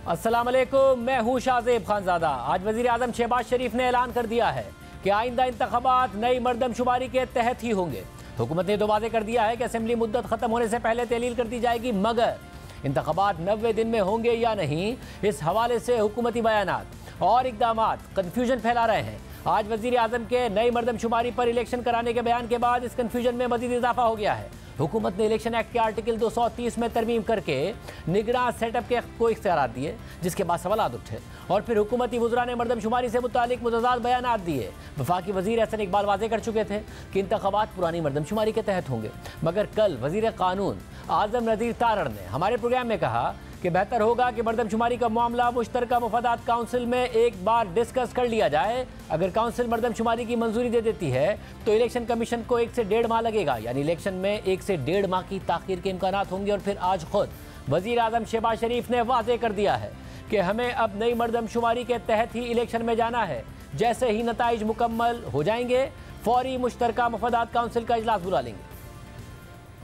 अस्सलाम वालेकुम, मैं हूँ शाहजेब खानजादा। आज वज़ीर आज़म शहबाज शरीफ ने ऐलान कर दिया है कि आइंदा इंतखाबात नई मरदमशुमारी के तहत ही होंगे। हुकूमत ने तो वाज़े कर दिया है कि असेंबली मुद्दत ख़त्म होने से पहले तहलील कर दी जाएगी, मगर इंतखाबात 90 दिन में होंगे या नहीं, इस हवाले से हुकूमती बयानात और इक़दामात कन्फ्यूजन फैला रहे हैं। आज वज़ीर आज़म के नई मरदमशुमारी पर इलेक्शन कराने के बयान के बाद इस कन्फ्यूजन में मज़ीद इजाफा हो गया है। हुकूमत ने इलेक्शन एक्ट के आर्टिकल 230 में तरमीम करके निगरान सेटअप के को इख्तियारात दिए, जिसके बाद सवालात उठे और फिर हुकूमती वज़रा ने मरदमशुमारी से मुतालिक मुतज़ाद बयानात दिए। वफाकी वज़ीर एहसन इकबाल वाज़े कर चुके थे कि इंतखाबात पुरानी मरदमशुमारी के तहत होंगे, मगर कल वज़ीर क़ानून आज़म नज़ीर तारड़ ने हमारे प्रोग्राम में कहा कि बेहतर होगा कि मरदमशुमारी का मामला मुश्तरका मुफादात काउंसिल में एक बार डिस्कस कर लिया जाए। अगर काउंसिल मरदमशुमारी की मंजूरी दे देती है तो इलेक्शन कमीशन को 1 से 1.5 माह लगेगा, यानी इलेक्शन में 1 से 1.5 माह की ताख़ीर के इम्कानात होंगे। और फिर आज खुद वज़ीर आज़म शहबाज शरीफ ने वाज़े कर दिया है कि हमें अब नई मरदमशुमारी के तहत ही इलेक्शन में जाना है। जैसे ही नताइज मुकम्मल हो जाएंगे, फौरी मुश्तरका मुफादात काउंसिल का इजलास बुला लेंगे।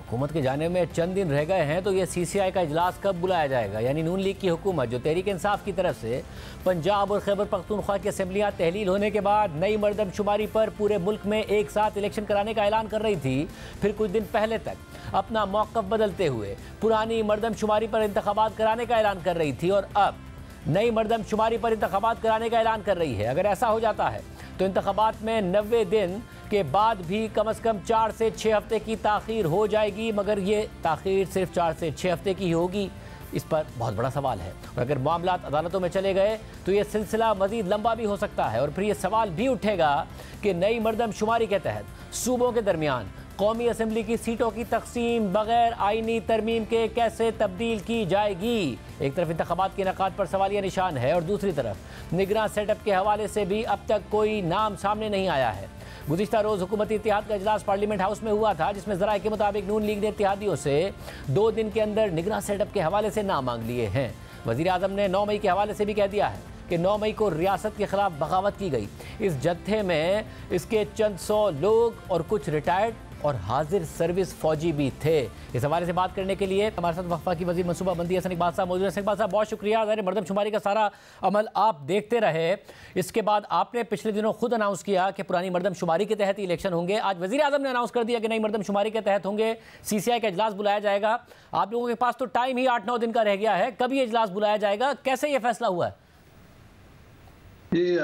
हुकूमत के जाने में चंद दिन रह गए हैं, तो ये CCI का इजलास कब बुलाया जाएगा? यानी नून लीग की हुकूमत जो तहरीक इंसाफ की तरफ से पंजाब और खैबर पख्तूनख्वा की असम्बलियाँ तहलील होने के बाद नई मरदमशुमारी पर पूरे मुल्क में एक साथ इलेक्शन कराने का ऐलान कर रही थी, फिर कुछ दिन पहले तक अपना मौक़िफ़ बदलते हुए पुरानी मरदमशुमारी पर इंतखाबात कराने का ऐलान कर रही थी और अब नई मरदमशुमारी पर इंतखाबात कराने का ऐलान कर रही है। अगर ऐसा हो जाता है तो इंतखाबात में 90 दिन के बाद भी कम से कम 4 से 6 हफ्ते की ताख़ीर हो जाएगी, मगर ये ताख़ीर सिर्फ 4 से 6 हफ्ते की होगी, इस पर बहुत बड़ा सवाल है। और अगर मामला अदालतों में चले गए तो ये सिलसिला मज़ीद लंबा भी हो सकता है और फिर ये सवाल भी उठेगा कि नई मरदमशुमारी के तहत सूबों के दरमियान कौमी असम्बली की सीटों की तकसीम बग़ैर आइनी तरमीम के कैसे तब्दील की जाएगी। एक तरफ इंतखाबात के इनेकाद पर सवालिया निशान है और दूसरी तरफ निगरान सेटअप के हवाले से भी अब तक कोई नाम सामने नहीं आया है। गुज़िश्ता रोज़ हुकूमती इत्तेहाद का इजलास पार्लियामेंट हाउस में हुआ था, जिसमें ज़राए के मुताबिक नून लीग ने इत्तेहादियों से 2 दिन के अंदर निगरान सेटअप के हवाले से नाम मांग लिए हैं। वज़ीर आज़म ने 9 मई के हवाले से भी कह दिया है कि 9 मई को रियासत के खिलाफ बगावत की गई। इस जत्थे में इसके चंद 100 लोग और कुछ रिटायर्ड और हाजिर सर्विस फौजी भी थे। इस हवाले से बात करने के लिए हमारे साथ वफा की वज़ीर मनसूबाबंदी एहसन इकबाल साहब मौजूद हैं। एहसन इकबाल साहब, बहुत शुक्रिया। ज़ाहिर मरदमशुमारी का सारा अमल आप देखते रहे, इसके बाद आपने पिछले दिनों खुद अनाउंस किया कि पुरानी मरदमशुमारी के तहत ही इलेक्शन होंगे। आज वज़ीर आज़म ने अनाउंस कर दिया कि नई मरदमशुमारी के तहत होंगे, CCI का इजलास बुलाया जाएगा। आप लोगों के पास तो टाइम ही 8-9 दिन का रह गया है, कब ये इजलास बुलाया जाएगा, कैसे ये फैसला हुआ है? ये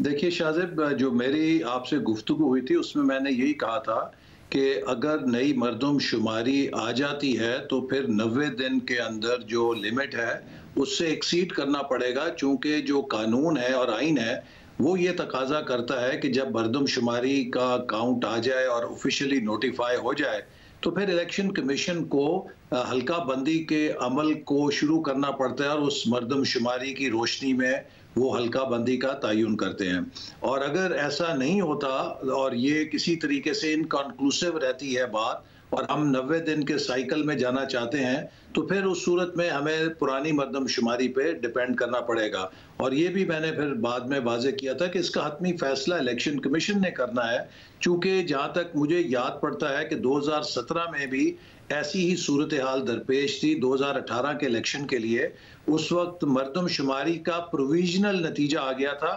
देखिए शाहजेब, जो मेरी आपसे गुफ्तगू हुई थी उसमें मैंने यही कहा था कि अगर नई मरदमशुमारी आ जाती है तो फिर 90 दिन के अंदर जो लिमिट है उससे एक्सीड करना पड़ेगा, चूँकि जो कानून है और आइन है वो ये तकाजा करता है कि जब मरदमशुमारी का काउंट आ जाए और ऑफिशियली नोटिफाई हो जाए तो फिर इलेक्शन कमीशन को हल्का बंदी के अमल को शुरू करना पड़ता है और उस मरदमशुमारी की रोशनी में वो हल्का बंदी का तयन करते हैं। और अगर ऐसा नहीं होता और ये किसी तरीके से इनकन्क्लूसिव रहती है बात और हम 90 दिन के साइकिल में जाना चाहते हैं तो फिर उस सूरत में हमें पुरानी मरदमशुमारी पे डिपेंड करना पड़ेगा। और ये भी मैंने फिर बाद में वाज़े किया था कि इसका हतमी फैसला इलेक्शन कमीशन ने करना है, चूँकि जहाँ तक मुझे याद पड़ता है कि 2017 में भी ऐसी ही सूरत हाल दरपेश थी। 2018 के इलेक्शन के लिए उस वक्त मरदमशुमारी का प्रोविजनल नतीजा आ गया था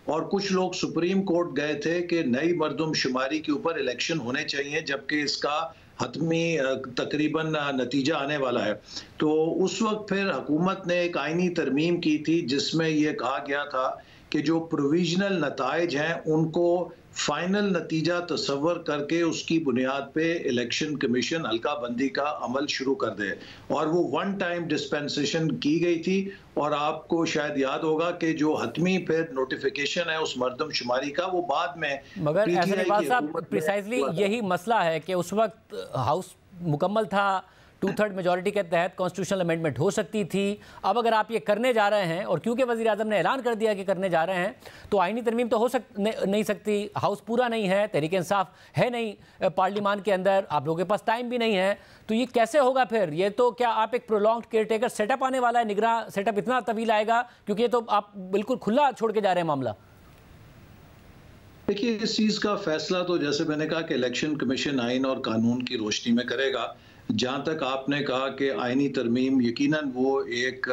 और कुछ लोग सुप्रीम कोर्ट गए थे कि नई मरदमशुमारी के ऊपर इलेक्शन होने चाहिए, जबकि इसका हतमी तकरीबन नतीजा आने वाला है। तो उस वक्त फिर हुकूमत ने एक आइनी तरमीम की थी जिसमें यह कहा गया था कि जो प्रोविजनल नताइज हैं उनको फाइनल नतीजा तस्वर करके उसकी बुनियाद पे इलेक्शन कमीशन हल्का बंदी का अमल शुरू कर दे, और वो 1 टाइम डिस्पेंसेशन की गई थी। और आपको शायद याद होगा कि जो हतमी फिर नोटिफिकेशन है उस मरदमशुमारी का वो बाद में, मगर एहसन इकबाल साहब प्रिसाइजली यही मसला है कि उस वक्त हाउस मुकम्मल था, 2/3 मेजॉरिटी के तहत कॉन्स्टिट्यूशनल अमेंडमेंट हो सकती थी। अब अगर आप ये करने जा रहे हैं और क्योंकि वज़ीर आज़म ने ऐलान कर दिया कि करने जा रहे हैं तो आइनी तरमीम तो नहीं सकती, हाउस पूरा नहीं है, तहरीक इंसाफ है नहीं पार्लियामान के अंदर, आप लोगों के पास टाइम भी नहीं है, तो ये कैसे होगा फिर? ये तो क्या आप एक प्रोलॉन्ग्ड केयरटेकर सेटअप आने वाला है, निगरान सेटअप इतना तवील आएगा? क्योंकि ये तो आप बिल्कुल खुला छोड़ के जा रहे हैं मामला। देखिए, इस चीज़ का फैसला तो जैसे मैंने कहा कि इलेक्शन कमीशन आइन और कानून की रोशनी में करेगा। जहाँ तक आपने कहा कि आईनी तरमीम यकीनन वो एक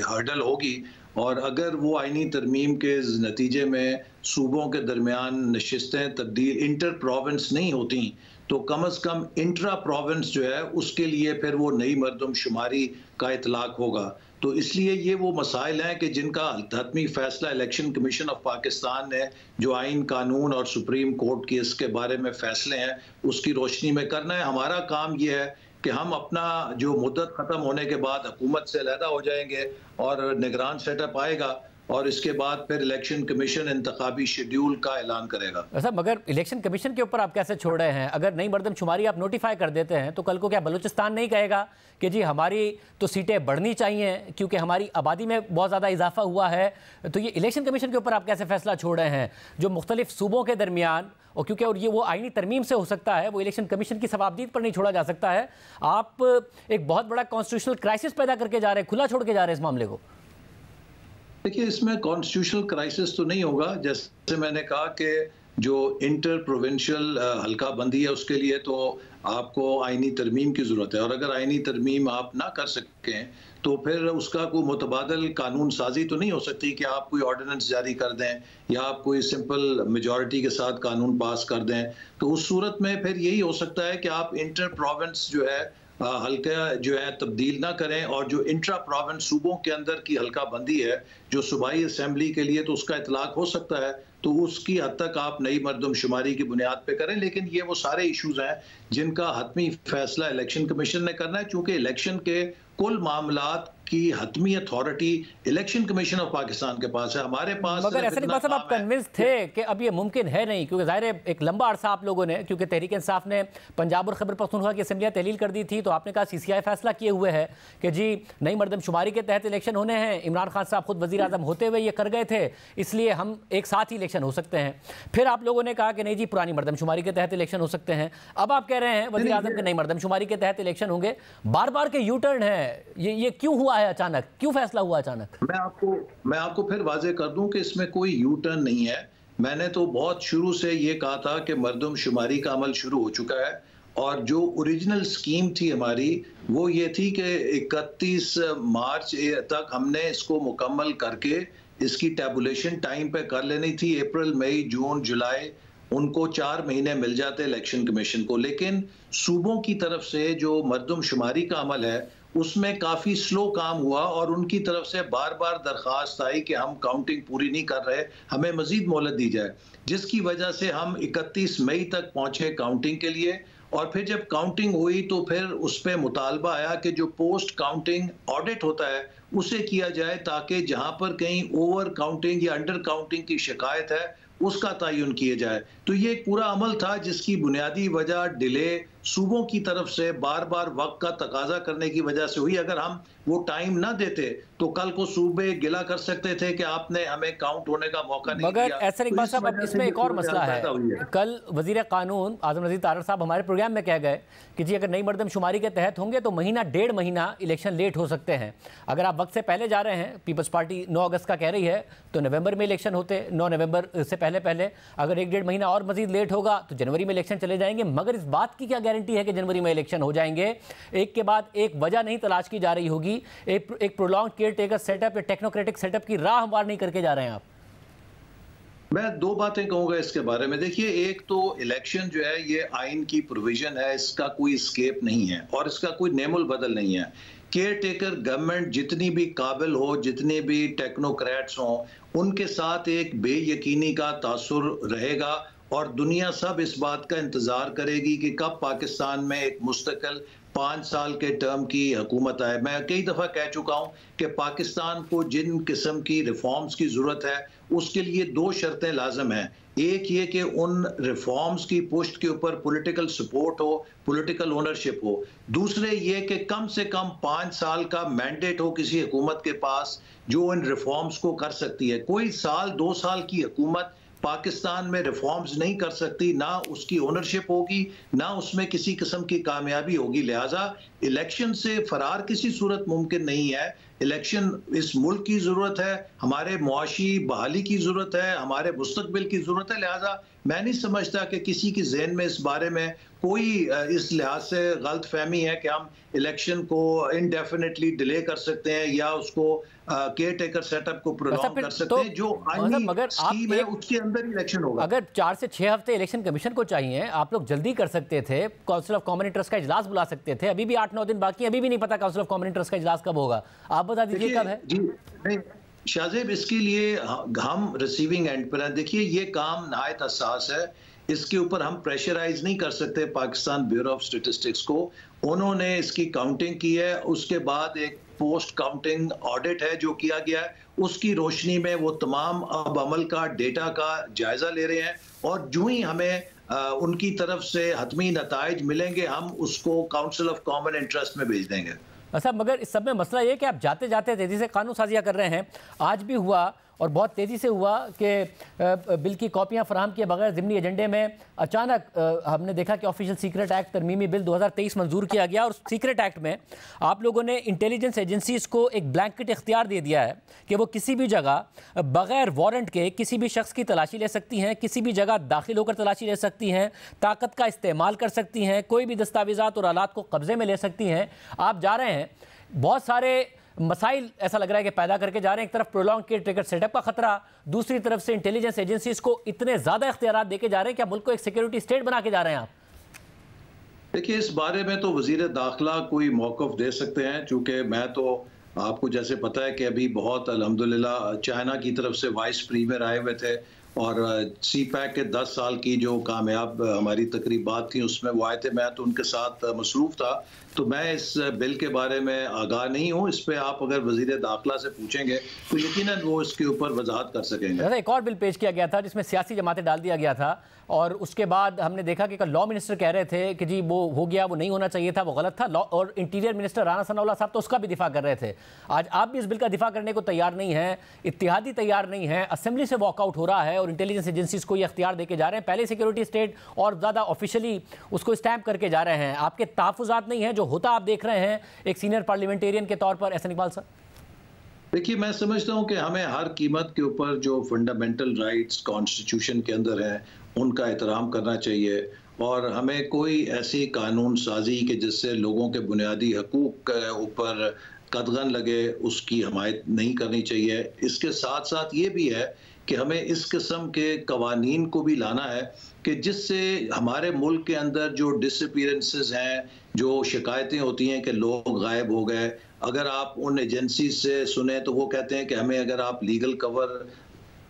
हर्डल होगी, और अगर वो आईनी तरमीम के नतीजे में सूबों के दरमियान नशिस्तें तब्दील इंटर प्रोविंस नहीं होती, तो कम अज़ कम इंट्रा प्रोविंस जो है उसके लिए फिर वो नई मरदमशुमारी का इतलाक होगा। तो इसलिए ये वो मसाइल हैं कि जिनका हतमी फैसला इलेक्शन कमीशन ऑफ पाकिस्तान ने जो आइन कानून और सुप्रीम कोर्ट की इसके बारे में फैसले हैं उसकी रोशनी में करना है। हमारा काम ये है कि हम अपना जो मुद्दत ख़त्म होने के बाद हुकूमत से अलहदा हो जाएंगे और निगरान सेटअप आएगा, और इसके बाद फिर इलेक्शन कमीशन इंतखाबी शेड्यूल का ऐलान करेगा। साहब, मगर इलेक्शन कमीशन के ऊपर आप कैसे छोड़ रहे हैं? अगर नई मरदमशुमारी आप नोटिफाई कर देते हैं तो कल को क्या बलूचिस्तान नहीं कहेगा कि जी हमारी तो सीटें बढ़नी चाहिए क्योंकि हमारी आबादी में बहुत ज़्यादा इजाफा हुआ है? तो ये इलेक्शन कमीशन के ऊपर आप कैसे फैसला छोड़ रहे हैं जो मुख्तलिफ सूबों के दरमियान, और क्योंकि और ये वो आईनी तरमीम से हो सकता है, वो इलेक्शन कमीशन की सवाबदीद पर नहीं छोड़ा जा सकता है। आप एक बहुत बड़ा कॉन्स्टिट्यूशनल क्राइसिस पैदा करके जा रहे हैं, खुला छोड़ के जा रहे हैं इस मामले को। देखिए, इसमें कॉन्स्टिट्यूशनल क्राइसिस तो नहीं होगा। जैसे मैंने कहा कि जो इंटर प्रोविंशियल हल्का बंदी है उसके लिए तो आपको आईनी तरमीम की ज़रूरत है, और अगर आईनी तरमीम आप ना कर सकें तो फिर उसका कोई मुतबादल कानून साजी तो नहीं हो सकती कि आप कोई ऑर्डिनेंस जारी कर दें या आप कोई सिंपल मेजॉरिटी के साथ कानून पास कर दें। तो उस सूरत में फिर यही हो सकता है कि आप इंटर प्रोविंस जो है हल्का जो है तब्दील ना करें, और जो इंट्रा प्रोविंस सूबों के अंदर की हल्का बंदी है जो सूबाई असेंबली के लिए, तो उसका इतलाक हो सकता है। तो उसकी हद तक आप नई मरदमशुमारी की बुनियाद पे करें, लेकिन ये वो सारे इश्यूज हैं जिनका हतमी फैसला इलेक्शन कमीशन ने करना है, चूंकि इलेक्शन के कुल मामलात की हतमी authority election commission of Pakistan के पास है। हमारे पास मगर ऐसे नहीं साहब, आप कन्विंस थे कि अब ये मुमकिन है नहीं, क्योंकि जाहिर है एक लंबा अरसा आप लोगों ने, क्योंकि तहरीक इंसाफ ने पंजाब और खैबर पख्तूनख्वा की असेंबलियां तहलील कर दी थी, तो आपने कहा CCI फैसला किए हुए है कि जी नई मरदमशुमारी के तहत इलेक्शन होने हैं। इमरान खान साहब खुद वज़ीर आज़म होते हुए ये कर गए थे, इसलिए हम एक साथ ही इलेक्शन हो सकते हैं। फिर आप लोगों ने कहा कि नहीं जी पुरानी मरदमशुमारी के तहत इलेक्शन हो सकते हैं। अब आप कह रहे हैं वज़ीर आज़म के नई मरदमशुमारी के तहत इलेक्शन होंगे। बार बार के यू टर्न है, ये क्यों हुआ है अचानक, क्यों फैसला हुआ अचानक? मैं आपको फिर वाजे कर दूं कि इसमें कोई यू टर्न नहीं है। मैंने तो बहुत शुरू से ये कहा था कि मरदमशुमारी का अमल शुरू हो चुका है, और जो ओरिजिनल स्कीम थी हमारी वो ये थी कि 31 मार्च तक हमने इसको मुकम्मल करके इसकी टैबुलेशन टाइम पे कर लेनी थी। अप्रैल, मई, जून, जुलाई उनको 4 महीने मिल जाते इलेक्शन कमीशन को, लेकिन सूबों की तरफ से जो मरदमशुमारी का अमल है उसमें काफ़ी स्लो काम हुआ, और उनकी तरफ से बार बार दरख्वास्त आई कि हम काउंटिंग पूरी नहीं कर रहे, हमें मजीद मोहलत दी जाए, जिसकी वजह से हम 31 मई तक पहुंचे काउंटिंग के लिए। और फिर जब काउंटिंग हुई तो फिर उस पर मुतालबा आया कि जो पोस्ट काउंटिंग ऑडिट होता है उसे किया जाए, ताकि जहां पर कहीं ओवर काउंटिंग या अंडर काउंटिंग की शिकायत है उसका तयन किया जाए। तो ये एक पूरा अमल था जिसकी बुनियादी वजह डिले सूबों की तरफ से बार बार वक्त का तकाजा करने की वजह से हुई। अगर हम वो टाइम ना देते तो कल को सूबे गिला कर सकते थे कि आपने हमें काउंट होने का मौका नहीं दिया। मगर ऐसा इकबाल साहब, अब इसमें एक और मसला है। कल वजीर कानून आजम नज़ीर तारड़ साहब हमारे प्रोग्राम में कह गए कि जी अगर नई मरदमशुमारी के तहत होंगे तो महीना 1.5 महीना इलेक्शन लेट हो सकते हैं। अगर आप वक्त से पहले जा रहे हैं, पीपल्स पार्टी 9 अगस्त का कह रही है, तो नवंबर में इलेक्शन होते, 9 नवंबर से पहले। अगर 1-1.5 महीना और मजीद लेट होगा तो जनवरी में इलेक्शन चले जाएंगे। मगर इस बात की क्या गारंटी है कि जनवरी में इलेक्शन हो जाएंगे? एक के बाद एक वजह नहीं तलाश की जा रही होगी, एक प्रोलॉन्ग केयर टेकर सेटअप या टेक्नोक्रेटिक सेटअप की राह हमवार नहीं करके जा रहे हैं आप? मैं 2 बातें कहूंगा इसके बारे में। देखिए, एक तो इलेक्शन जो है ये आइन की प्रोविजन है, इसका कोई स्केप नहीं है और इसका कोई नेमुल बदल नहीं है। केयर टेकर गवर्नमेंट जितनी भी काबिल हो, जितने भी टेक्नोक्रेट्स हों, उनके साथ एक बेयकीनी का तासुर रहेगा, और दुनिया सब इस बात का इंतज़ार करेगी कि कब पाकिस्तान में एक मुस्तकिल 5 साल के टर्म की हुकूमत आए। मैं कई दफ़ा कह चुका हूँ कि पाकिस्तान को जिन किस्म की रिफॉर्म्स की ज़रूरत है उसके लिए 2 शर्तें लाजम हैं। एक ये कि उन रिफॉर्म्स की पुष्ट के ऊपर पॉलिटिकल सपोर्ट हो, पॉलिटिकल ओनरशिप हो। दूसरे ये कि कम से कम 5 साल का मैंडेट हो किसी हुकूमत के पास जो इन रिफॉर्म्स को कर सकती है। कोई साल 2 साल की हुकूमत पाकिस्तान में रिफॉर्म्स नहीं कर सकती, ना उसकी ओनरशिप होगी, ना उसमें किसी किस्म की कामयाबी होगी। लिहाजा इलेक्शन से फरार किसी सूरत मुमकिन नहीं है। इलेक्शन इस मुल्क की ज़रूरत है, हमारे मुआशी बहाली की ज़रूरत है, हमारे मुस्तकबिल की ज़रूरत है। लिहाजा मैं नहीं समझता कि किसी के जहन में इस बारे में कोई इस लिहाज से गलत फहमी है कि हम इलेक्शन को इनडेफिनेटली डिले कर सकते हैं या उसको केयर टेकर सेटअप को प्रोलॉन्ग कर सकते हैं। जो आईनी स्कीम है उसके अंदर ही इलेक्शन होगा। अगर 4 से 6 हफ्ते इलेक्शन कमीशन को चाहिए, आप लोग जल्दी कर सकते थे, काउंसिल ऑफ कॉमन इंटरेस्ट का इजलास बुला सकते थे। अभी भी 8-9 दिन बाकी, अभी भी नहीं पता काउंसिल ऑफ कॉमन इंटरेस्ट का इजलास कब होगा। आप बता दीजिए कब है। जी नहीं शाहजेब, इसके लिए हम रिसीविंग एंड पर हैं। देखिए ये काम नहायत हसास है, इसके ऊपर हम प्रेशराइज नहीं कर सकते पाकिस्तान ब्यूरो ऑफ स्टैटिस्टिक्स को। उन्होंने इसकी काउंटिंग की है, उसके बाद एक पोस्ट काउंटिंग ऑडिट है जो किया गया है, उसकी रोशनी में वो तमाम अब अमल का डेटा का जायजा ले रहे हैं और जो ही हमें उनकी तरफ से हतमी नताइज मिलेंगे हम उसको काउंसिल ऑफ कॉमन इंटरेस्ट में भेज देंगे। अच्छा, मगर इस सब में मसला ये कि आप जाते जाते तेज़ी से कानून साजियाँ कर रहे हैं। आज भी हुआ और बहुत तेज़ी से हुआ कि बिल की कॉपियां फराहम किए बगैर ज़िमनी एजेंडे में अचानक हमने देखा कि ऑफिशियल सीक्रेट एक्ट तरमीमी बिल 2023 मंजूर किया गया। और सीक्रेट एक्ट में आप लोगों ने इंटेलिजेंस एजेंसीज़ को एक ब्लैंकेट इख्तियार दे दिया है कि वो किसी भी जगह बग़ैर वारंट के किसी भी शख्स की तलाशी ले सकती हैं, किसी भी जगह दाखिल होकर तलाशी ले सकती हैं, ताकत का इस्तेमाल कर सकती हैं, कोई भी दस्तावेज़ात और आलात को कब्ज़े में ले सकती हैं। आप जा रहे हैं, बहुत सारे मसाइल ऐसा लग रहा है कि पैदा करके जा रहे हैं। एक तरफ प्रोलॉन्ग केयर टेकर सेटअप का खतरा, दूसरी तरफ से इंटेलिजेंस एजेंसीज को इतने ज्यादा इख्तियारात देके जा रहे हैं कि मुल्क को एक सिक्योरिटी स्टेट बना के जा रहे हैं आप। देखिए इस बारे में तो वजीर दाखिला कोई मौक़िफ़ दे सकते हैं, चूँकि मैं तो आपको जैसे पता है कि अभी बहुत अल्हम्दुलिल्लाह चाइना की तरफ से वाइस प्रीमियर आए हुए थे और सी पैक के 10 साल की जो कामयाब हमारी तकरीबात थी उसमें वो आए थे। मैं तो उनके साथ मसरूफ़ था, तो मैं इस बिल के बारे में आगाह नहीं हूँ। इस पे आप अगर वज़ीर दाखिला से पूछेंगे तो यकीनन वो इसके ऊपर वजाहत कर सकेंगे। एक और बिल पेश किया गया था जिसमें सियासी जमातें डाल दिया गया था और उसके बाद हमने देखा कि लॉ मिनिस्टर कह रहे थे कि जी वो हो गया, वो नहीं होना चाहिए था, वो गलत था। लॉ और इंटीरियर मिनिस्टर राना सनाउल्लाह साहब तो उसका भी दिफा कर रहे थे। आज आप भी इस बिल का दिफा करने को तैयार नहीं हैं, इत्तेहादी तैयार नहीं है, असेंबली से वॉकआउट हो रहा है और इंटेलिजेंस एजेंसीज को ये अख्तियार देके जा रहे हैं। पहले सिक्योरिटी स्टेट और ज़्यादा ऑफिशियली उसको स्टैम्प करके जा रहे हैं। आपके तहफ़्फ़ुज़ात नहीं है, जो होता आप देख रहे हैं एक सीनियर पार्लियामेंटेरियन के तौर पर। एहसन इकबाल साहब, देखिए मैं समझता हूँ कि हमें हर कीमत के ऊपर जो फंडामेंटल राइट्स कॉन्स्टिट्यूशन के अंदर हैं उनका एहतराम करना चाहिए और हमें कोई ऐसी कानून साजी कि जिससे लोगों के बुनियादी हकूक़ के ऊपर कदगन लगे उसकी हमायत नहीं करनी चाहिए। इसके साथ साथ ये भी है कि हमें इस किस्म के कवानीन को भी लाना है कि जिससे हमारे मुल्क के अंदर जो डिसअपीयरेंसेस हैं, जो शिकायतें होती हैं कि लोग गायब हो गए, अगर आप उन एजेंसी से सुने तो वो कहते हैं कि हमें अगर आप लीगल कवर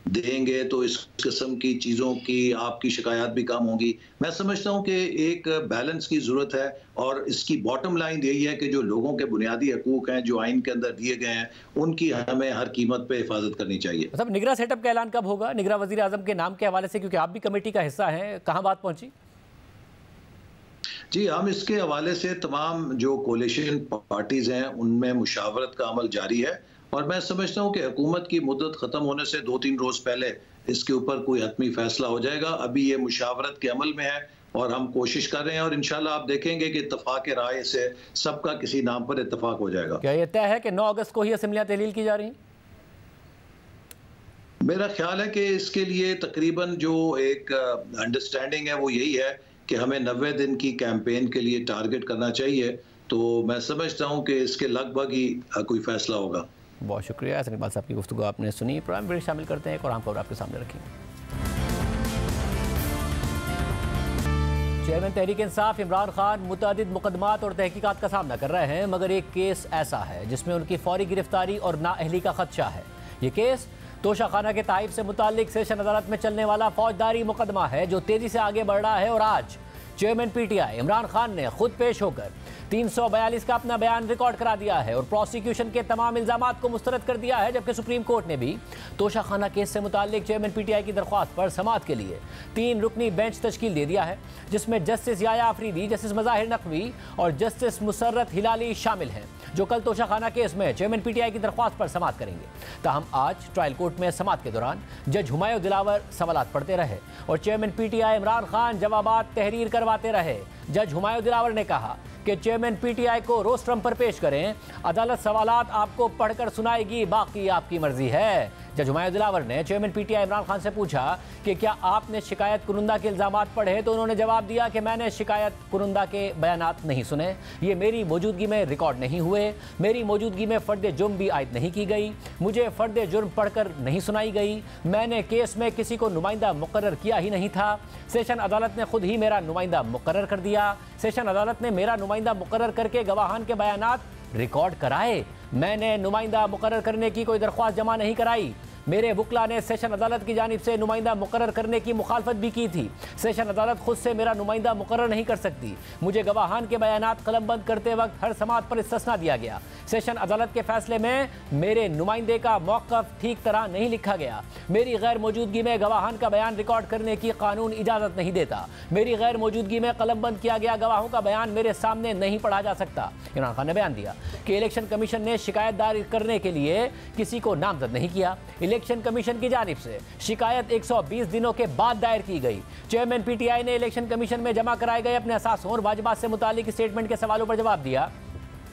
देंगे तो इस किस्म की चीज़ों की आपकी शिकायत भी कम होंगी। मैं समझता हूँ कि एक बैलेंस की ज़रूरत है और इसकी बॉटम लाइन यही है कि जो लोगों के बुनियादी हकूक़ हैं जो आइन के अंदर दिए गए हैं उनकी हमें हर कीमत पे हिफाजत करनी चाहिए। मतलब निगरान सेटअप का ऐलान कब होगा? निगरान वज़ीर आज़म के नाम के हवाले से, क्योंकि आप भी कमेटी का हिस्सा हैं, कहाँ बात पहुँची? जी हम इसके हवाले से तमाम जो कोलिशन पार्टीज़ हैं उनमें मुशावरत का अमल जारी है और मैं समझता हूँ कि हुकूमत की मुद्दत ख़त्म होने से 2-3 रोज़ पहले इसके ऊपर कोई हतमी फैसला हो जाएगा। अभी ये मुशावरत के अमल में है और हम कोशिश कर रहे हैं और इंशाल्लाह आप देखेंगे कि इत्तफाक राय से सबका किसी नाम पर इत्तफाक हो जाएगा। क्या ये तय है कि 9 अगस्त को ही असेंबलियाँ तहलील की जा रही हैं? मेरा ख्याल है कि इसके लिए तकरीबन जो एक अंडरस्टैंडिंग है वो यही है कि हमें 90 दिन की कैंपेन के लिए टारगेट करना चाहिए, तो मैं समझता हूँ कि इसके लगभग ही कोई फैसला होगा। बहुत शुक्रिया एहसन इकबाल साहब की गुफ्तगू आपने सुनी। प्रोग्राम में शामिल करते हैं, एक और आम खबर आपके सामने रखी। चेयरमैन तहरीक इंसाफ इमरान खान मुतअद्दिद मुकदमात और तहकीकात का सामना कर रहे हैं, मगर एक केस ऐसा है जिसमें उनकी फौरी गिरफ्तारी और नाअहली का खदशा है। ये केस तोशाखाना के ताइफ से मुताल्लिक सेशन अदालत में चलने वाला फौजदारी मुकदमा है जो तेजी से आगे बढ़ रहा है और आज चेयरमैन पीटीआई इमरान खान ने खुद पेश होकर 342 का अपना बयान रिकॉर्ड करा दिया है और प्रोसिक्यूशन के तमाम इल्जामात को मुस्तरद कर दिया है, जबकि सुप्रीम कोर्ट ने भी तोशाखाना केस से मुताल्लिक चेयरमैन पीटीआई की दरख्वास्त पर समाअत के लिए 3 रुकनी बेंच तश्कील दे दिया है, जिसमें जस्टिस याया अफरीदी, जस्टिस मज़ाहिर नकवी और जस्टिस मुसर्रत हिलाली शामिल हैं, जो कल तोशाखाना केस में चेयरमैन पीटीआई की दरख्वास्त पर समाअत करेंगे। ताहम आज ट्रायल कोर्ट में समाअत के दौरान जज हुमायूं दिलावर सवालात पढ़ते रहे और चेयरमैन पीटीआई इमरान खान जवाबात तहरीर करवाते रहे। जज हुमायूं दिलावर ने कहा कि चेयरमैन पीटीआई को रोस्ट्रम पर पेश करें, अदालत सवालात आपको पढ़कर सुनाएगी, बाकी आपकी मर्जी है। जज हुमायूं दिलावर ने चेयरमैन पीटीआई इमरान खान से पूछा कि क्या आपने शिकायत कुनुंदा के इल्जामात पढ़े, तो उन्होंने जवाब दिया कि मैंने शिकायत कुनुंदा के बयानात नहीं सुने, ये मेरी मौजूदगी में रिकॉर्ड नहीं हुए, मेरी मौजूदगी में फर्द जुर्म भी आयद नहीं की गई, मुझे फर्द जुर्म पढ़कर नहीं सुनाई गई, मैंने केस में किसी को नुमाइंदा मुकर्रर किया ही नहीं था, सेशन अदालत ने खुद ही मेरा नुमाइंदा मुकर्रर कर दिया, सेशन अदालत ने मेरा नुमाइंदा मुकर्रर करके गवाहान के बयानात रिकॉर्ड कराए, मैंने नुमाइंदा मुकर्रर करने की कोई दरख्वास्त जमा नहीं कराई, मेरे वकला ने सेशन अदालत की जानिब से नुमाइंदा मुकर्रर करने की मुखालफत भी की थी, सेशन अदालत खुद से मेरा नुमाइंदा मुकर्रर नहीं कर सकती, मुझे गवाहान के बयानात कलमबंद करते वक्त हर समात पर इस्तिस्ना दिया गया, सेशन अदालत के फैसले में मेरे नुमाइंदे का मौक़िफ़ ठीक तरह नहीं लिखा गया, मेरी गैर मौजूदगी में गवाहान का बयान रिकॉर्ड करने की कानून इजाज़त नहीं देता, मेरी गैर मौजूदगी में कलमबंद किया गया गवाहों का बयान मेरे सामने नहीं पढ़ा जा सकता। इमरान खान ने बयान दिया कि इलेक्शन कमीशन ने शिकायत दायर करने के लिए किसी को नामजद नहीं किया, इलेक्शन कमीशन की जानिब से शिकायत 120 दिनों के बाद दायर की गई। चेयरमैन पीटीआई ने इलेक्शन कमीशन में जमा कराए गए अपने असासों और वाजिबात से मुतालिक स्टेटमेंट के सवालों पर जवाब दिया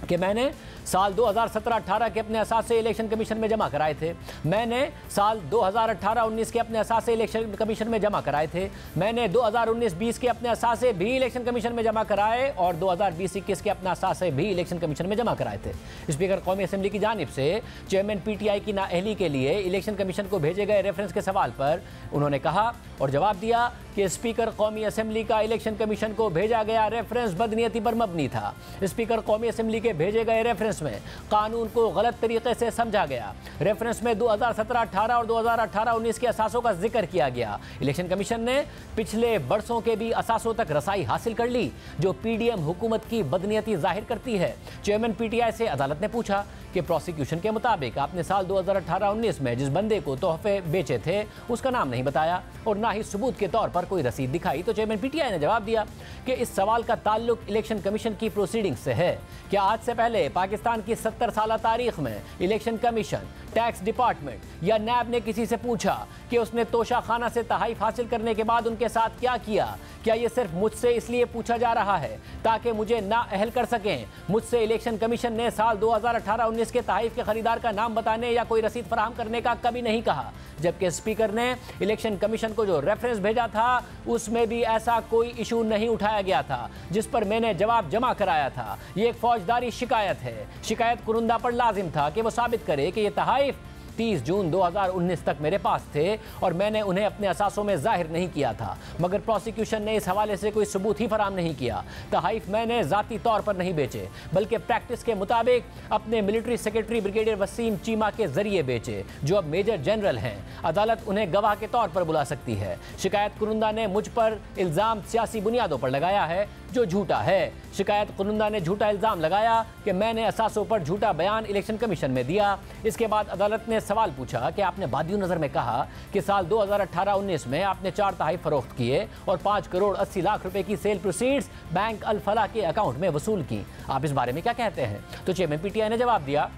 कि मैंने साल 2017-18 के अपने असासे इलेक्शन कमीशन में जमा कराए थे, मैंने साल 2018-19 के अपने असासे इलेक्शन कमीशन में जमा कराए थे, मैंने 2019-20 के अपने असासे भी इलेक्शन कमीशन में जमा कराए और 2020-21 के अपने असासे भी इलेक्शन कमीशन में जमा कराए थे। स्पीकर कौमी असम्बली की जानिब से चेयरमैन पीटीआई की नाअहली के लिए इलेक्शन कमीशन को भेजे गए रेफरेंस के सवाल पर उन्होंने कहा और जवाब दिया कि स्पीकर कौमी असम्बली का इलेक्शन कमीशन को भेजा गया रेफरेंस बदनीयती पर मबनी था। स्पीकर कौमी असम्बली के भेजे गए रेफरेंस में कानून को गलत तरीके से समझा गया। रेफरेंस में 2017-18 और 2018-19 के असासों का जिक्र किया गया। इलेक्शन कमीशन ने पिछले बरसों के भी असासों तक रसाई हासिल कर ली, जो पीडीएम हुकूमत की बदनीयती जाहिर करती है। चेयरमैन पीटीआई से अदालत ने पूछा कि प्रोसिक्यूशन के मुताबिक आपने साल 2018-19 में जिस बंदे को तोहफे बेचे थे उसका नाम नहीं बताया और ना ही सबूत के तौर पर कोई रसीद दिखाई। तो चेयरमैन पीटीआई ने जवाब दिया कि इस सवाल का ताल्लुक इलेक्शन कमीशन की प्रोसीडिंग से है। क्या आज से पहले पाकिस्तान की 70 साल तारीख में इलेक्शन कमीशन, टैक्स डिपार्टमेंट या नैब ने किसी से पूछा कि उसने तोशा खाना से तहाइफ हासिल करने के बाद उनके साथ क्या किया? क्या ये सिर्फ मुझसे इसलिए पूछा जा रहा है ताकि मुझे नाअहल कर सकें? मुझसे इलेक्शन कमीशन ने साल 2018-19 के तहाइफ के खरीदार का नाम बताने या कोई रसीद फराहम करने का कभी नहीं कहा, जबकि स्पीकर ने इलेक्शन कमीशन को जो रेफरेंस भेजा था उसमें भी ऐसा कोई इशू नहीं उठाया गया था जिस पर मैंने जवाब जमा कराया था। ये एक फौजदारी शिकायत है। शिकायत कुनुंदा पर लाजिम था कि वो साबित करे कि ये तहाइफ 30 जून 2019 तक मेरे पास थे और मैंने उन्हें अपने असासों में जाहिर नहीं किया था, मगर प्रोसिक्यूशन ने इस हवाले से कोई सबूत ही फराहम नहीं किया। तहाइफ मैंने ज़ाती तौर पर नहीं बेचे, बल्कि प्रैक्टिस के मुताबिक अपने military secretary brigadier Waseem Cheema के जरिए बेचे, जो अब मेजर जनरल हैं। अदालत उन्हें गवाह के तौर पर बुला सकती है। शिकायत कुनुंदा ने मुझ पर इल्ज़ाम सियासी बुनियादों पर लगाया है, जो झूठा है। शिकायत कुनुंदा ने झूठा इल्ज़ाम लगाया कि मैंने असासों पर झूठा बयान इलेक्शन कमीशन में दिया। इसके बाद अदालत ने सवाल पूछा कि आपने बादियों नज़र में कहा कि साल 2018-19 में आपने 4 तहाइफ फरोख्त किए और 5 करोड़ 80 लाख रुपए की सेल प्रोसीड्स बैंक अल फलाह के अकाउंट में वसूल की। आप इस बारे में क्या कहते हैं? तो चेयरमैन पीटीआई ने जवाब दिया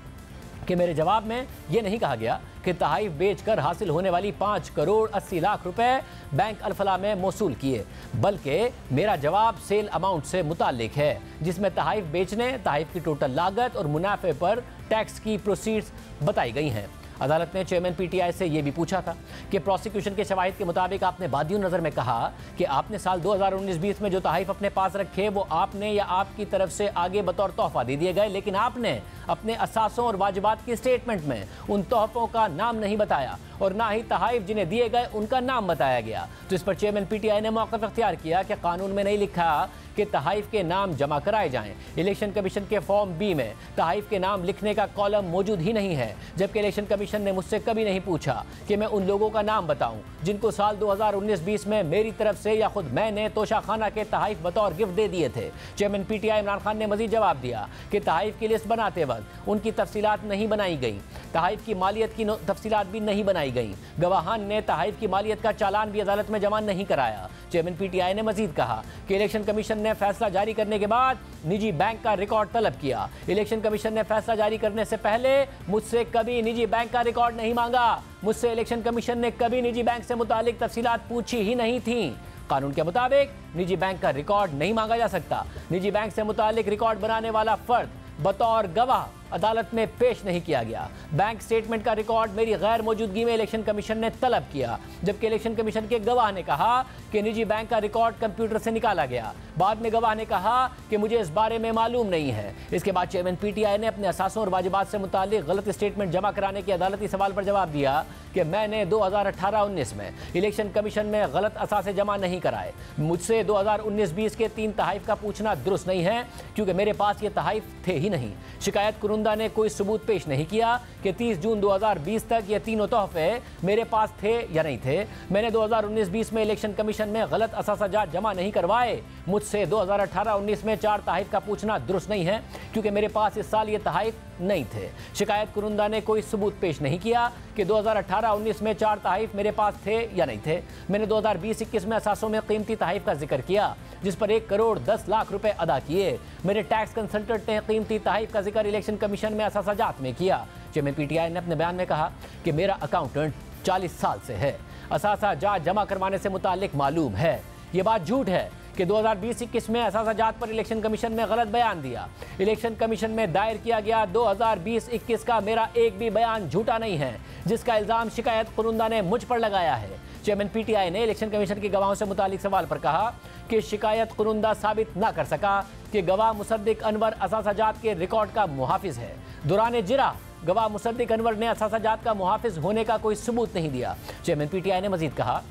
कि मेरे जवाब में यह नहीं कहा गया कि तहाइफ बेचकर हासिल होने वाली 5 करोड़ 80 लाख रुपए बैंक अल-फलाह में मौसूल किए, बल्कि मेरा जवाब सेल अमाउंट से मुताल्लिक है, जिसमें तहाइफ बेचने, तहाइफ की टोटल लागत और मुनाफे पर टैक्स की प्रोसीड्स बताई गई हैं। अदालत ने चेयरमैन पीटीआई से यह भी पूछा था कि प्रोसिक्यूशन के शवाहिद के मुताबिक आपने बादियों नज़र में कहा कि आपने साल 2019-20 में जो तहाइफ अपने पास रखे वो आपने या आपकी तरफ से आगे बतौर तोहफा दे दिए गए, लेकिन आपने अपने असासों और वाजिबात की स्टेटमेंट में उन तोहफों का नाम नहीं बताया और ना ही तहाइफ जिन्हें दिए गए उनका नाम बताया गया। तो इस पर चेयरमैन पीटीआई ने मौक़िफ़ अख्तियार किया कि कानून में नहीं लिखा कि तहाइफ के नाम जमा कराए जाएं। इलेक्शन कमीशन के फॉर्म बी में तहाइफ के नाम लिखने का कॉलम मौजूद ही नहीं है, जबकि इलेक्शन कमीशन ने मुझसे कभी नहीं पूछा कि मैं उन लोगों का नाम बताऊं जिनको साल 2019-20 में मेरी तरफ से या खुद मैंने तोशाखाना के तहाइफ बतौर गिफ्ट दे दिए थे। चेयरमैन पीटीआई इमरान खान ने मजीद जवाब दिया कि तहाइफ की लिस्ट बनाते वक्त उनकी तफसीलात नहीं बनाई गई, तहाइफ की मालियत की तफसीलात भी नहीं बनाई गई, गवाहान ने तहाइफ की मालियत का चालान भी अदालत में जमा नहीं कराया। चेयरमैन पीटीआई ने मजीद कहा कि इलेक्शन कमीशन ने फैसला जारी करने के बाद निजी बैंक का रिकॉर्ड तलब किया। इलेक्शन कमीशन ने फैसला जारी करने से पहले मुझसे कभी निजी बैंक का रिकॉर्ड नहीं मांगा। मुझसे इलेक्शन कमीशन ने कभी निजी बैंक से मुतालिक तफसीलात पूछी ही नहीं थी। कानून के मुताबिक निजी बैंक का रिकॉर्ड नहीं मांगा जा सकता। निजी बैंक से मुतालिक रिकॉर्ड बनाने वाला फर्द बतौर गवाह अदालत में पेश नहीं किया गया। बैंक स्टेटमेंट का रिकॉर्ड मेरी गैर मौजूदगी में इलेक्शन कमीशन ने तलब किया, जबकि इलेक्शन कमीशन के गवाह ने कहा कि निजी बैंक का रिकॉर्ड कंप्यूटर से निकाला गया। बाद में गवाह ने कहा कि मुझे इस बारे में मालूम नहीं है। इसके बाद चेयरमैन पीटीआई ने अपने असासों और वाजिबात से मुतालिक गलत स्टेटमेंट जमा कराने के अदालती सवाल पर जवाब दिया कि मैंने 2018-19 में इलेक्शन कमीशन में गलत असासे जमा नहीं कराए। मुझसे 2019-20 के 3 तहाइफ का पूछना दुरुस्त नहीं है, क्योंकि मेरे पास ये तहाइफ थे ही नहीं। शिकायत कुरुंदा ने कोई सबूत पेश नहीं किया कि 30 जून 2020 तक ये तीनों तोहफे मेरे पास थे या नहीं थे। मैंने 2019-20 में इलेक्शन कमीशन में गलत असासाजात जमा नहीं करवाए। मुझसे 2018-19 में 4 तहाइफ का पूछना दुरुस्त नहीं है, क्योंकि मेरे पास इस साल ये तहाइफ नहीं थे। शिकायत कुरुंदा ने कोई सबूत पेश नहीं किया कि 2018-19 में 4 तहाइफ मेरे पास थे या नहीं थे। मैंने 2020-21 में असासों में कीमती तहाइफ का जिक्र किया, जिस पर 1 करोड़ 10 लाख रुपए अदा किए। मेरे टैक्स कंसल्टेंट ने कीमती तहाइफ का जिक्र इलेक्शन कमीशन में असासाजात में किया। चेयरमैन पीटीआई ने अपने बयान में कहा कि मेरा अकाउंटेंट 40 साल से है, असासाजात जमा करवाने से मुतालिक मालूम है। ये बात झूठ है कि 2020-21 में असासाजात पर इलेक्शन कमीशन में गलत बयान दिया। इलेक्शन कमीशन में दायर किया गया 2020-21 का मेरा एक भी बयान झूठा नहीं है, जिसका इल्जाम शिकायत कुरुंदा ने मुझ पर लगाया है। चेयरमैन पीटीआई ने इलेक्शन कमीशन के गवाहों से मुतालिक सवाल पर कहा कि शिकायत कुरुंदा साबित ना कर सका कि गवाह मुसद्दिक अनवर असासाजात के रिकॉर्ड का मुहाफिज है। दौरान जिरा गवाह मुसद्दिक अनवर ने असासाजात का मुहाफिज होने का कोई सबूत नहीं दिया। चेयरमैन पीटीआई ने मजीद कहा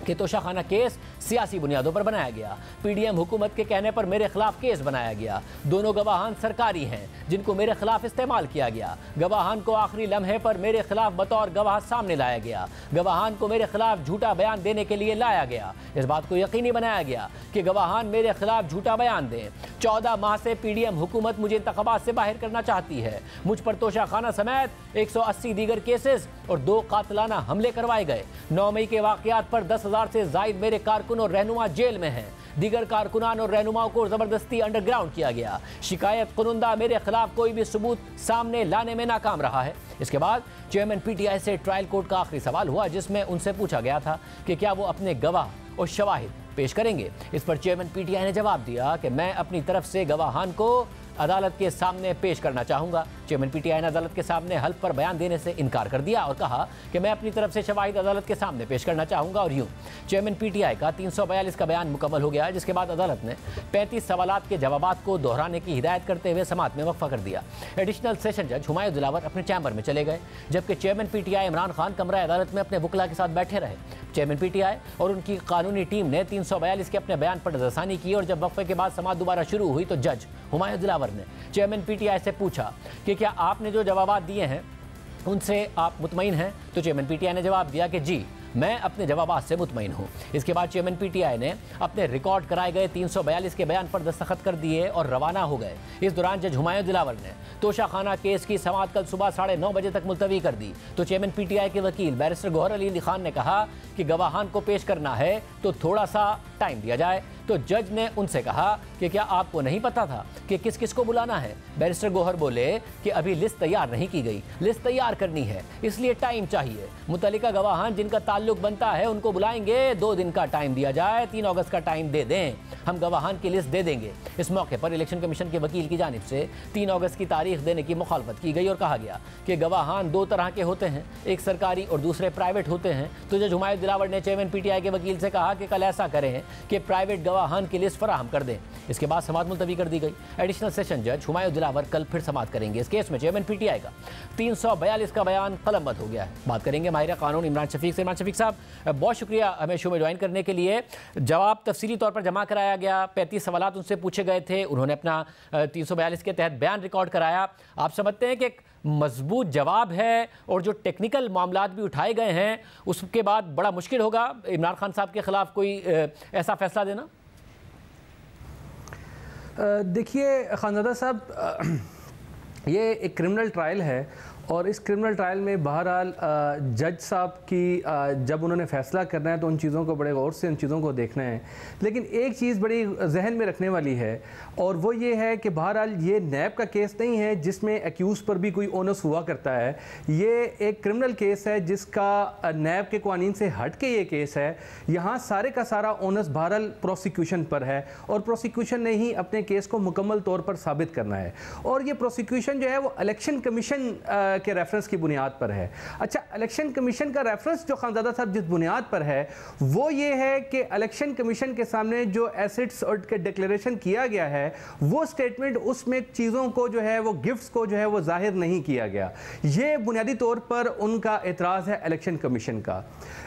कि तोशाखाना केस सियासी बुनियादों पर बनाया गया। पीडीएम हुकूमत के कहने पर मेरे खिलाफ केस बनाया गया। दोनों गवाहान सरकारी हैं, जिनको मेरे खिलाफ इस्तेमाल किया गया। गवाहान को आखिरी लम्हे पर मेरे खिलाफ बतौर गवाह सामने लाया गया। गवाहान को मेरे खिलाफ झूठा बयान देने के लिए लाया गया। इस बात को यकीनी बनाया गया कि गवाहान मेरे खिलाफ झूठा बयान दें। 14 माह से पीडीएम हुकूमत मुझे इंतखाबात से बाहर करना चाहती है। मुझ पर तोशाखाना समेत 180 दीगर केसेस और 2 कातिलाना हमले करवाए गए। 9 मई के वाकयात पर 10,000 से जायद मेरे कारकुन और रहनुमा जेल में हैं। दीगर कारकुनान और रहनुमाओं को जबरदस्ती अंडरग्राउंड किया गया। शिकायत कुरुंदा मेरे खिलाफ कोई भी सबूत सामने लाने में नाकाम रहा है। इसके बाद चेयरमैन पीटीआई से ट्रायल कोर्ट का आखिरी सवाल हुआ, जिसमें उनसे पूछा गया था कि क्या वो अपने गवाह और शवाहिद पेश करेंगे। इस पर चेयरमैन पीटीआई ने जवाब दिया कि मैं अपनी तरफ से गवाहान को अदालत के सामने पेश करना चाहूंगा। चेयरमैन पीटीआई ने अदालत के सामने हल्फ पर बयान देने से इनकार कर दिया और कहा कि मैं अपनी तरफ से शवाहिद अदालत के सामने पेश करना चाहूंगा। और यूं चेयरमैन पीटीआई का 342 का बयान मुकम्मल हो गया, जिसके बाद अदालत ने 35 सवालात के जवाबात को दोहराने की हिदायत करते हुए समाअत में वक्फा कर दिया। एडिशनल सेशन जज हुमायूं दिलावर अपने चैम्बर में चले गए, जबकि चेयरमैन पीटीआई इमरान खान कमरा अदालत में अपने वकला के साथ बैठे रहे। चेयरमैन पीटीआई और उनकी कानूनी टीम ने 342 के अपने बयान पर नजरसानी की और जब वक्फे के बाद समाअत दोबारा शुरू हुई तो जज हुमायूं दिलावर ने चेयरमैन पीटीआई से पूछा कि क्या आपने जो जवाबात दिए हैं उनसे आप मुतमईन हैं। तो चेयरमैन पीटीआई ने जवाब दिया कि जी, मैं अपने जवाबात से मुतमईन हूँ। इसके बाद चेयरमैन पीटीआई ने अपने रिकॉर्ड कराए गए 342 के बयान पर दस्तखत कर दिए और रवाना हो गए। इस दौरान जज हुमायूं दिलावर ने तोशाखाना केस की समाअत कल सुबह 9:30 बजे तक मुलतवी कर दी। तो चेयरमैन पीटीआई के वकील बैरिस्टर गौहर अली खान ने कहा कि गवाहान को पेश करना है तो थोड़ा सा टाइम दिया जाए। तो जज ने उनसे कहा कि क्या आपको नहीं पता था कि किस किस को बुलाना है। बैरिस्टर गौहर बोले कि अभी लिस्ट तैयार नहीं की गई, लिस्ट तैयार करनी है, इसलिए टाइम चाहिए। मुतल्लिका गवाहान जिनका ताल्लुक बनता है उनको बुलाएंगे, 2 दिन का टाइम दिया जाए, 3 अगस्त का टाइम दे दें, हम गवाहान की लिस्ट दे देंगे। इस मौके पर इलेक्शन कमीशन के वकील की जानिब से 3 अगस्त की तारीख देने की मुखालफत की गई और कहा गया कि गवाहान 2 तरह के होते हैं, एक सरकारी और दूसरे प्राइवेट होते हैं। तो जज हुमायूं दिलावर ने चेयरमैन पीटीआई के वकील से कहा कि कल ऐसा करें कि प्राइवेट गवाहान की लिस्ट फराहम कर दें। इसके बाद समाअत मुलतवी कर दी गई। एडिशनल सेशन जज हुमायूं दिलावर कल फिर समाअत करेंगे। इस केस में चेयरमैन पीटीआई का 342 का बयान कलमबंद हो गया है। बात करेंगे माहिर कानून इमरान शफीक से। इमरान शफीक साहब, बहुत शुक्रिया हमें शो में ज्वाइन करने के लिए। जवाब तफसीली तौर पर जमा कराया गया, 35 सवालात उनसे पूछे गए थे, उन्होंने अपना 342 के तहत बयान रिकॉर्ड कराया। आप समझते हैं कि एक मजबूत जवाब है और जो टेक्निकल मामलात भी उठाए गए हैं उसके बाद बड़ा मुश्किल होगा इमरान खान साहब के खिलाफ कोई ऐसा फैसला देना? देखिए खानज़ादा साहब, ये एक क्रिमिनल ट्रायल है और इस क्रिमिनल ट्रायल में बहरहाल जज साहब की जब उन्होंने फ़ैसला करना है तो उन चीज़ों को बड़े गौर से उन चीज़ों को देखना है। लेकिन एक चीज़ बड़ी जहन में रखने वाली है और वो ये है कि बहरहाल ये नैब का केस नहीं है जिसमें एक्यूज़ पर भी कोई ओनस हुआ करता है। ये एक क्रिमिनल केस है जिसका नैब के कानून से हट के ये केस है। यहाँ सारे का सारा ओनस बहरहाल प्रोसिक्यूशन पर है और प्रोसिक्यूशन ने ही अपने केस को मुकम्मल तौर पर साबित करना है। और ये प्रोसिक्यूशन जो है वो इलेक्शन कमीशन के रेफरेंस की बुनियाद पर है। अच्छा, इलेक्शन कमीशन का रेफरेंस जो खानज़ादा साहब जिस बुनियाद पर है वो ये है कि इलेक्शन कमीशन के सामने जो एसेट्स और के डिक्लेरेशन किया गया है वो स्टेटमेंट उसमें चीज़ों को जो है वो गिफ्ट्स को जो है वो जाहिर नहीं किया गया। ये बुनियादी तौर पर उनका एतराज़ है इलेक्शन कमीशन का।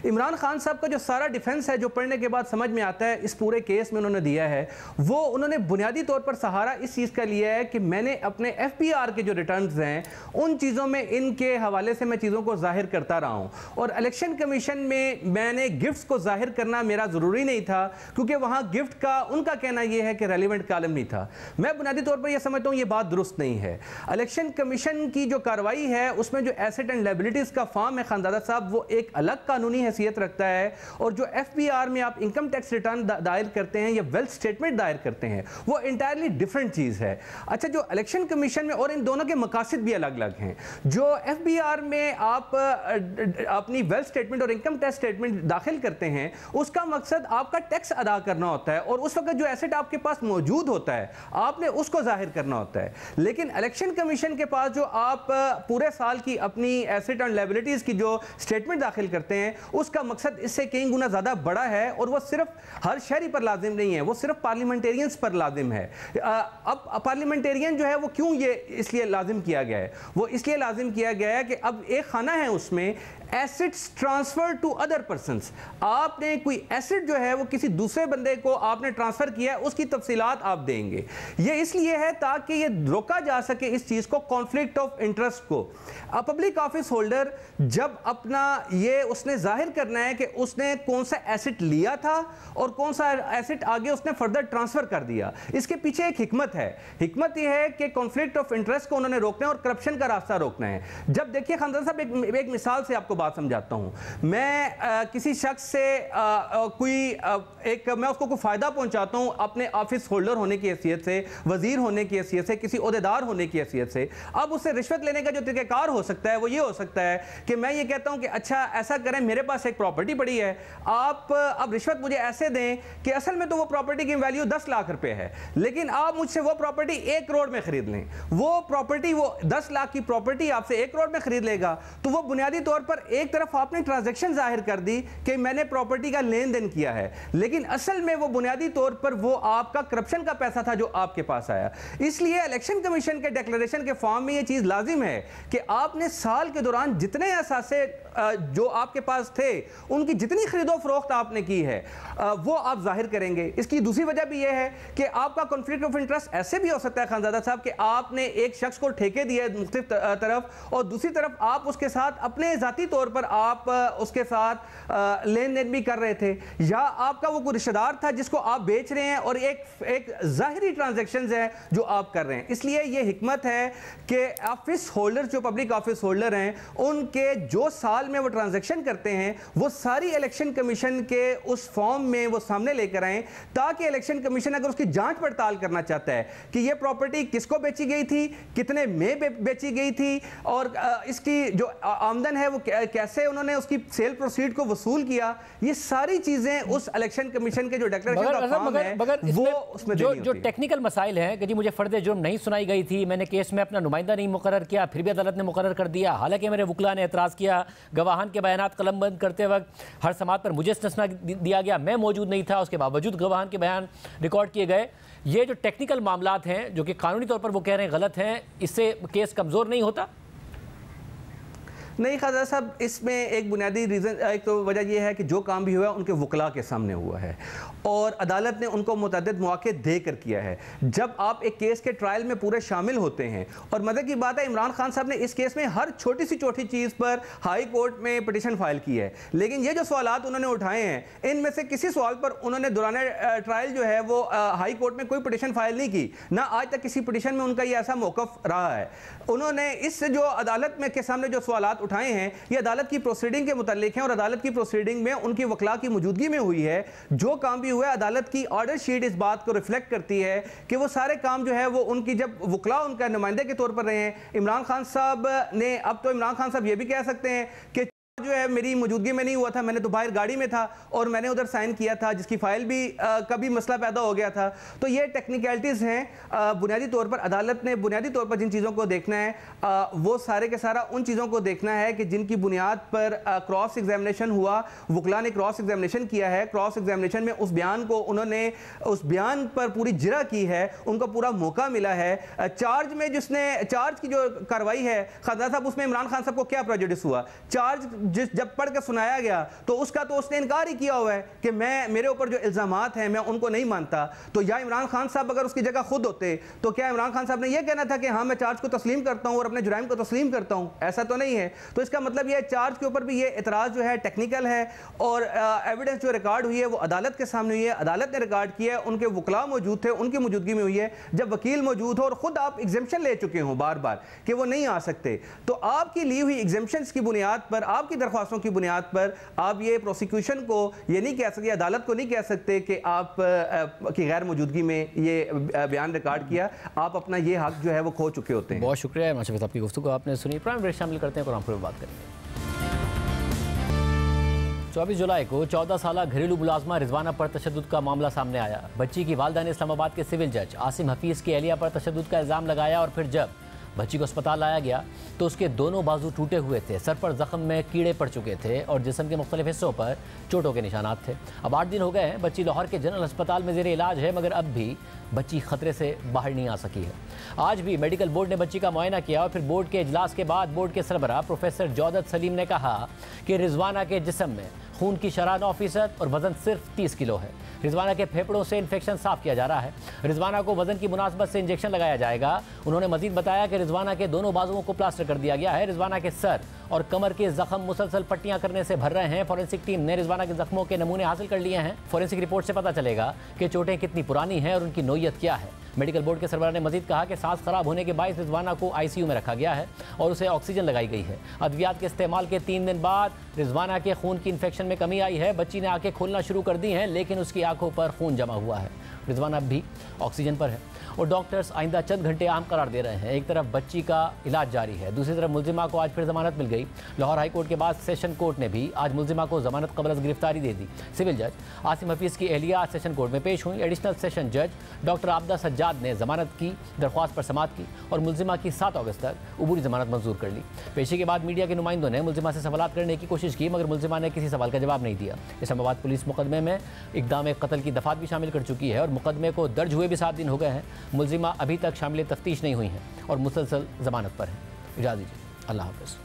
इमरान खान साहब का जो सारा डिफेंस है जो पढ़ने के बाद समझ में आता है इस पूरे केस में उन्होंने दिया है, वो उन्होंने बुनियादी तौर पर सहारा इस चीज़ का लिया है कि मैंने अपने FPR के जो रिटर्न्स हैं उन चीज़ों में इनके हवाले से मैं चीज़ों को जाहिर करता रहा हूँ और इलेक्शन कमीशन में मैंने गिफ्ट्स को जाहिर करना मेरा ज़रूरी नहीं था क्योंकि वहाँ गिफ्ट का उनका कहना यह है कि रेलिवेंट कॉलम नहीं था। मैं बुनियादी तौर पर यह समझता हूँ ये बात दुरुस्त नहीं है। इलेक्शन कमीशन की जो कार्रवाई है उसमें जो एसेट एंड लायबिलिटीज़ का फॉर्म है खानज़ादा साहब वो एक अलग कानूनी हैसियत रखता है और जो FPR में आप इनकम टैक्स रिटर्न दायर करते हैं या वेल्थ स्टेटमेंट दायर करते हैं वो इंटायरली डिफरेंट चीज़ है। अच्छा, जो इलेक्शन कमीशन में और इन दोनों के मकासद भी अलग अलग हैं। जो FBR में आप अपनी वेल्थ स्टेटमेंट और इनकम टैक्स स्टेटमेंट दाखिल करते हैं उसका मकसद आपका टैक्स अदा करना होता है और उस वक्त जो एसेट आपके पास मौजूद होता है आपने उसको जाहिर करना होता है। लेकिन इलेक्शन कमीशन के पास जो आप पूरे साल की अपनी एसेट एंड लायबिलिटीज की जो स्टेटमेंट दाखिल करते हैं उसका मकसद इससे कई गुना ज़्यादा बड़ा है और वह सिर्फ हर शहरी पर लाजिम नहीं है, वो सिर्फ पार्लियामेंटेरियंस पर लाजिम है। अब पार्लियामेंटेरियन जो है वो क्यों ये इसलिए लाजिम किया गया है, वो इसलिए लाजिम किया गया है कि अब एक खाना है उसमें assets transfer to other persons. आपने कोई एसेट जो है वो किसी दूसरे बंदे को आपने ट्रांसफर किया है उसकी तफसीलात आप देंगे। ये इसलिए है ताकि ये रोका जा सके इस चीज को, कॉन्फ्लिक्ट ऑफ इंटरेस्ट को। पब्लिक ऑफिस होल्डर जब अपना ये उसने जाहिर करना है कि उसने कौन सा एसेट लिया था और कौन सा एसेट आगे उसने फर्दर ट्रांसफर कर दिया, इसके पीछे एक हिकमत है। हिकमत यह है कि कॉन्फ्लिक्ट ऑफ इंटरेस्ट को उन्होंने रोकना है और करप्शन का रास्ता रोकना है। जब देखिए खानदान साहब, एक मिसाल से आपको बात समझाता हूं। मैं किसी शख्स से मैं उसको कोई फायदा पहुंचाता हूं अपने ऑफिस होल्डर होने की हैसियत से, वजीर होने की हैसियत से, किसी ओहदेदार होने की हैसियत से। अब उससे रिश्वत लेने का जो तरीक़ाकार हो सकता है वो ये हो सकता है कि मैं ये कहता हूं कि अच्छा ऐसा करें, मेरे पास एक प्रॉपर्टी पड़ी है, आप अब रिश्वत मुझे ऐसे दें कि असल में तो वो प्रॉपर्टी की वैल्यू 10 लाख रुपए है, लेकिन आप मुझसे वो प्रॉपर्टी 1 करोड़ में खरीद लें। वो प्रॉपर्टी, वो 10 लाख की प्रॉपर्टी आपसे 1 करोड़ में खरीद लेगा, तो वो बुनियादी तौर पर एक तरफ आपने ट्रांजैक्शन जाहिर कर दी कि मैंने प्रॉपर्टी का लेन देन किया है, लेकिन असल में वो बुनियादी तौर पर वो आपका करप्शन का पैसा था जो आपके पास आया। इसलिए इलेक्शन कमीशन के डिक्लेरेशन के फॉर्म में ये चीज लाजिम है कि आपने साल के दौरान जितने असासे जो आपके पास थे उनकी जितनी खरीदो फरोख्त आपने की है वो आप जाहिर करेंगे। इसकी दूसरी वजह भी यह है कि आपका कॉन्फ्लिक्ट ऑफ इंटरेस्ट ऐसे भी हो सकता है खानजादा साहब कि आपने एक शख्स को ठेके दिए मुख्तलिफ तरफ और दूसरी तरफ आप उसके साथ अपने जाती तौर पर आप उसके साथ लेन देन भी कर रहे थे, या आपका वो कोई रिश्तेदार था जिसको आप बेच रहे हैं और एक जाहिरी ट्रांजैक्शंस है जो आप कर रहे हैं। इसलिए ये हिकमत है कि ऑफिस होल्डर जो पब्लिक ऑफिस होल्डर हैं उनके जो साल में वो ट्रांजैक्शन करते हैं वो सारी इलेक्शन कमीशन के उस फॉर्म में वो सामने लेकर आए, ताकि इलेक्शन कमीशन अगर उसकी जांच पड़ताल करना चाहता है कि ये प्रॉपर्टी किसको बेची गई थी, कितने में बेची गई थी और इसकी जो आमदन है वो कैसे उन्होंने उसकी सेल प्रोसीड को वसूल किया, ये सारी चीजें उस इलेक्शन कमीशन के जो डिक्लेरेशन का फॉर्म है वो उसमें जो टेक्निकल मसाइल हैं कि जी मुझे फर्द जुर्म नहीं सुनाई गई थी, मैंने केस में अपना नुमाइंदा नहीं मुकर्रर किया, फिर भी अदालत ने मुकर्रर कर दिया, हालांकि मेरे वकला ने एतराज़ किया, गवाहान के बयानात कलमबंद करते वक्त हर समात पर मुझे इस्तिस्ना दिया गया, मैं मौजूद नहीं था, उसके बावजूद गवाहान के बयान रिकॉर्ड किए गए। ये जो टेक्निकल मामलात हैं जो कि कानूनी तौर पर वो कह रहे हैं गलत हैं, इससे केस कमज़ोर नहीं होता? नहीं खाजा साहब, इसमें एक बुनियादी रीज़न, एक तो वजह यह है कि जो काम भी हुआ उनके वकला के सामने हुआ है और अदालत ने उनको मुतअद्दिद मौके देकर किया है। जब आप एक केस के ट्रायल में पूरे शामिल होते हैं, और मज़े की बात है इमरान खान साहब ने इस केस में हर छोटी सी छोटी चीज़ पर हाई कोर्ट में पिटिशन फाइल की है, लेकिन ये जो सवालात उन्होंने उठाए हैं इनमें से किसी सवाल पर उन्होंने दौरान ट्रायल जो है वो हाई कोर्ट में कोई पिटिशन फाइल नहीं की, ना आज तक किसी पिटिशन में उनका ये ऐसा मौक़िफ़ रहा है। उन्होंने इस जो अदालत में के सामने जो सवालात उठाए हैं ये अदालत की प्रोसीडिंग के मुताल्लिक हैं और अदालत की प्रोसीडिंग में उनकी वकला की मौजूदगी में हुई है। जो काम भी हुआ है अदालत की ऑर्डर शीट इस बात को रिफ्लेक्ट करती है कि वो सारे काम जो है वो उनकी, जब वकला उनका नुमाइंदे के तौर पर रहे हैं इमरान खान साहब ने, अब तो इमरान खान साहब ये भी कह सकते हैं कि जो है मेरी मौजूदगी में नहीं हुआ था, मैंने तो बाहर गाड़ी में था और मैंने उधर साइन किया था, जिसकी फाइल भी कभी मसला पैदा हो गया था। तो ये टेक्निकलिटीज़ हैं। बुनियादी तौर पर अदालत ने बुनियादी तौर पर जिन चीज़ों को देखना है वो सारे के सारा उन चीज़ों को देखना है कि जिनकी बुनियाद पर क्रॉस एग्जामिनेशन हुआ, वकला ने क्रॉस एग्जामिनेशन किया है, क्रॉस एग्जामिनेशन में उस बयान को उन्होंने उस बयान पर पूरी जिरा की है, उनको पूरा मौका मिला है। चार्ज में जिसने चार्ज की जो कार्रवाई है खाजा साहब, उसमें इमरान खान साहब को क्या प्रेजुडिस हुआ? चार्ज जब पढ़ के सुनाया गया तो उसका तो उसने इनकार ही किया हुआ है कि मेरे ऊपर जो इल्जामात हैं मैं उनको नहीं मानता। तो या इमरान खान साहब अगर उसकी जगह खुद होते तो क्या इमरान खान साहब ने यह कहना था कि हाँ मैं चार्ज को तस्लीम करता हूं और अपने जुराइम को तस्लीम करता हूं? ऐसा तो नहीं है। तो इसका मतलब यह चार्ज के ऊपर भी ये एतराज़ जो है टेक्निकल है और एविडेंस जो रिकॉर्ड हुई है वो अदालत के सामने हुई है, अदालत ने रिकॉर्ड किया है, उनके वकला मौजूद थे, उनकी मौजूदगी में हुई है। जब वकील मौजूद हो और खुद आप एग्जेम्पशन ले चुके हो बार बार कि वो नहीं आ सकते, तो आपकी ली हुई एग्जेम्पशंस की बुनियाद पर, आपकी दरख्वास्तों की बुनियाद पर आप ये प्रोसिक्यूशन को ये नहीं कह सकते, अदालत को नहीं कह सकते कि आप की गैर मौजूदगी में ये बयान रिकॉर्ड किया, आप अपना ये हक जो है वो खो चुके होते हैं। बहुत शुक्रिया माशरफ साहब की गुफ्तगू आपने सुनी। प्राइम ब्रेक शामिल करते हैं, कुरान पर बात करेंगे। 24 जुलाई को 14 साल घरेलू मुलाजमा रिजवाना पर तशद्दुद का मामला सामने आया। बच्ची की वालिदा ने इस्लामाबाद के सिविल जज आसिम हफीज़ की एहलिया पर तशद्दुद का इल्ज़ाम लगाया और फिर जब बच्ची को अस्पताल लाया गया तो उसके दोनों बाजू टूटे हुए थे, सर पर जख्म में कीड़े पड़ चुके थे और जिस्म के मुख्तलिफ हिस्सों पर चोटों के निशानात थे। अब 8 दिन हो गए हैं, बच्ची लाहौर के जनरल अस्पताल में ज़ेर इलाज है, मगर अब भी बच्ची खतरे से बाहर नहीं आ सकी है। आज भी मेडिकल बोर्ड ने बच्ची का मुआयना किया और फिर बोर्ड के इजलास के बाद बोर्ड के सरबराह प्रोफेसर जौदत सलीम ने कहा कि रिजवाना के जिस्म में खून की शरह 9% और वज़न सिर्फ 30 किलो है। रिजवाना के फेफड़ों से इन्फेक्शन साफ किया जा रहा है। रिजवाना को वजन की मुनासबत से इंजेक्शन लगाया जाएगा। उन्होंने मजीद बताया कि रिजवाना के दोनों बाजुओं को प्लास्टर कर दिया गया है। रिजवाना के सर और कमर के जख्म मुसलसल पट्टियां करने से भर रहे हैं। फॉरेंसिक टीम ने रिजवाना के जख्मों के नमूने हासिल कर लिए हैं। फॉरेंसिक रिपोर्ट से पता चलेगा कि चोटें कितनी पुरानी हैं और उनकी नोयत क्या है। मेडिकल बोर्ड के सरबराह ने मजीद कहा कि सांस खराब होने के बायस रिजवाना को ICU में रखा गया है और उसे ऑक्सीजन लगाई गई है। अद्वियात के इस्तेमाल के 3 दिन बाद रिजवाना के खून की इन्फेक्शन में कमी आई है। बच्ची ने आंखें खोलना शुरू कर दी हैं, लेकिन उसकी आंखों पर खून जमा हुआ है। रिजवाना भी ऑक्सीजन पर है और डॉक्टर्स आइंदा चंद घंटे आम करार दे रहे हैं। एक तरफ बच्ची का इलाज जारी है, दूसरी तरफ मुलजिमा को आज फिर जमानत मिल गई। लाहौर हाई कोर्ट के बाद सेशन कोर्ट ने भी आज मुलजिमा को जमानत कबल गिरफ्तारी दे दी। सिविल जज आसिम हफीज़ की एहलिया आज सेशन कोर्ट में पेश हुई। एडिशनल सेशन जज डॉक्टर आबदा सज्जाद ने जमानत की दरख्वास्त पर समाअत की और मुलजिमा की 7 अगस्त तक उबूरी जमानत मंजूर कर ली। पेशी के बाद मीडिया के नुमाइंदों ने मुलजिमा से सवाल करने की कोशिश की, मगर मुलजिमा ने किसी सवाल का जवाब नहीं दिया। इस्लामाबाद पुलिस मुकदमे में इक़दाम कत्ल की दफात भी शामिल कर चुकी है और मुकदमे को दर्ज हुए भी 7 दिन हो गए हैं। मुलजिमा अभी तक शामिल तफ्तीश नहीं हुई हैं और मुसलसल जमानत पर है। इजाज़त दीजिए, अल्लाह हाफ़िज़।